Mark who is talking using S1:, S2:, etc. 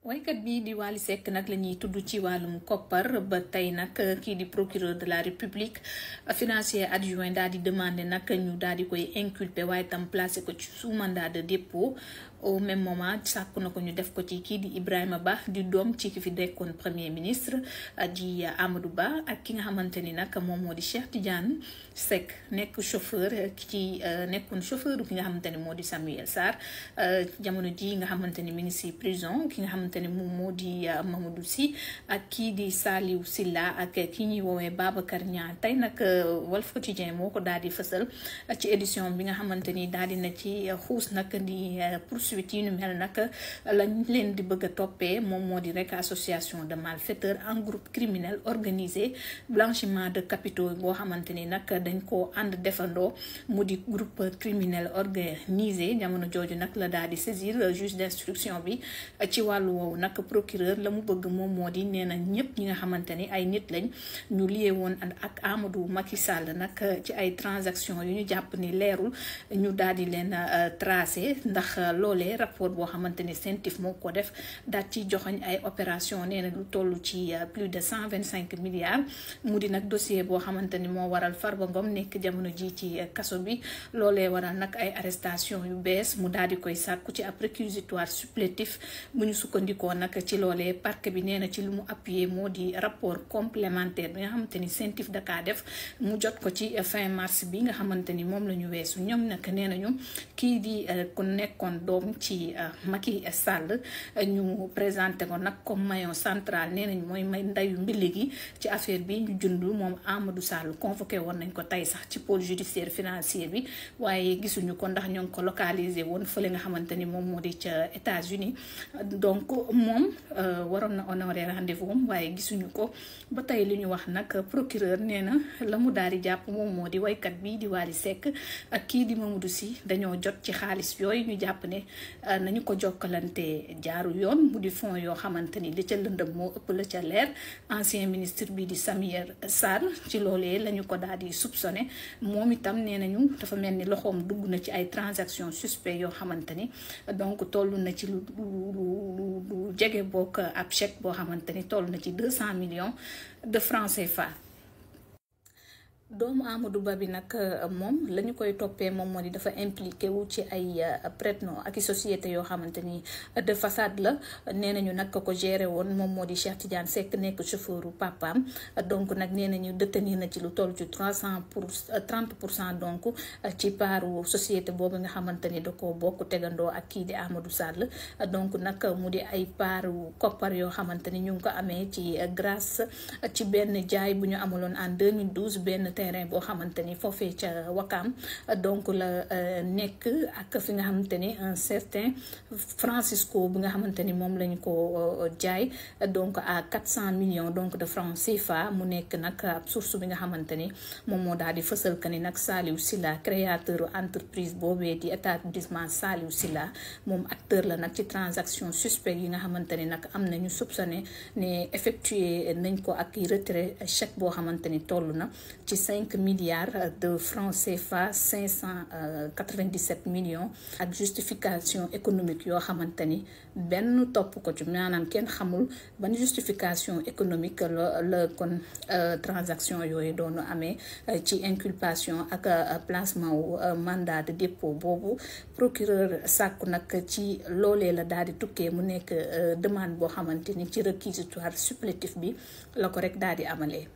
S1: waykat bi di Wally Seck nag la ñuy tudd ci wàllum koppar ba tey nag kii di procureur de la république financier adjoint daal di demandé nag ñu daal di koy inculpé waaye tam placé ko ci sous mandat de dépôt au même moment sàkku na ko ñu def ko ci kii di Ibrahima Ba di doom ci ki fi dekkoon premier ministre di Amadou Ba ak ki nga xamante ni nag moom moo di Cheikh Tidiane Seck nekk chauffeur ci nekkoon chauffeur ki nga xamante ni moo di Samuel Sarr jamono ji nga xamante ni mi ngi si prison ki nga xamante ni moom moo di Mamadou Sy ak kii di Saliou Silla ak ki ñuy woowee Babacar Niang tey nag Walf Quotidien moo ko daal di fësal ci édition bi nga xamante ni daal di na ci xuus nag di poursuite yi ñu mel nag lañ leen di bëgg a toppee moom moo di rek association de malfaiteurs en groupe criminel organisé blanchiment de capitaux boo xamante ni nag dañ koo ànd defandoo mu di groupe criminel organisé jamono jooju nag la daal di saisir juge d'instruction bi ci wàllu woowu nag procureur la mu bëgg moom moo di nee na ñëpp ñi nga xamante ni ay nit lañ ñu lié woon ak Amadou Macky Sall nag ci ay transaction yu ñu jàpp ni leerul ñu daal di leen tracé ndax loolee rapport boo xamante ni CENTIF moo ko def daal ci joxoñ ay opération nee na lu toll ci plus de 125 milliards mu di nag dossier boo xamante ni moo waral Farba Ngom nekk jamono ji ci kaso bi loolee waral nag ay arrestation yu bees mu daal di koy sàkku ci ab réquisitoire supplétif bu ñu sukkandikoo nag ci loolee parquet bi nee na ci lu mu appuyé moo di rapport complémentaire bi nga xamante ni CENTIF dakaa def mu jot ko ci fin mars bi nga xamante ni moom la ñu weesu ñoom nag nee nañu kii di ku nekkoon doom ci Macky Sall ñu présenté ko nag comme maillon central nee nañ mooy may ndayu mbili gi ci affaire bi ñu jund moom Amadou Sall convoqué woon nañ ko tey sax ci pôle judiciaire financier bi waaye gisuñu ko ndax ñoo ngi ko localisé woon fële nga xamante ni moom moo di ca États-Unis donc moom waroon na honoré rendez-vous am waaye gisuñu ko ba tey li ñu wax nag procureur nee na la mu daal di jàpp moom moo di waykat bi di Wally Seck ak kii di Mamadou Sy dañoo jot ci xaalis yooyu ñu jàpp ne nañu ko jokkalante jaaru yoon mu di fonds yoo xamante ni li ca lëndëm moo ëpp la ca leer ancien ministre bi di Samuel Sarr ci loolee lañu ko daal di soupçonné moom itam nee nañu dafa mel ni loxoom dugg na ci ay transactions suspectes yoo xamante ni donc toll na ci lu jege bokk ab chèque boo xamante ni toll na ci 200 millions de francs CFA. doomu Amadou Ba bi nag moom la ñu koy toppee moom moo di dafa impliqué wu ci ay prête-nom ak i société yoo xamante ni de façade la nee nañu nag ko géré woon moom moo di Cheikh Tidiane Seck nekk chauffeuru papaam donc nag nee nañu détenir na ci lu toll ci 30% donc ci paaru société boobu nga xamante ni da ko bokk tegandoo ak kii di Amadou Sall donc nag mu di ay paaru koppar yoo xamante ni ñu ngi ko amee ci grâce ci benn jaay bu ñu amaloon en 2012 benn terrain boo xamante ni foofee ca Wakam donc la nekk ak fi nga xamante ni un certain Francisco bi nga xamante ni moom lañ ko jaay donc à 400 millions donc de francs CFA mu nekk nag ab source bi nga xamante ni moom moo daal di fësal que ni nag Saliou Silla créateur entreprise boobee di établissement Saliou Silla moom acteur la nag ci transaction suspect yi nga xamante ni nag am nañu soupçonné ne effectué nañ ko ak retrait chèque boo xamante ni toll na ci 5 milliards de francs CFA 597 millions ak justification économique yoo xamante ni benn topp ko ci maanaam kenn xamul ban justification économique la kon transaction yooyu doonu amee ci inculpation ak placement wu mandat de dépôt boobu procureur sàkku nag ci loolee la daal di tukkee mu nekk demande boo xamante ni ci réquisitoire supplétif bi la ko rek daal di amalee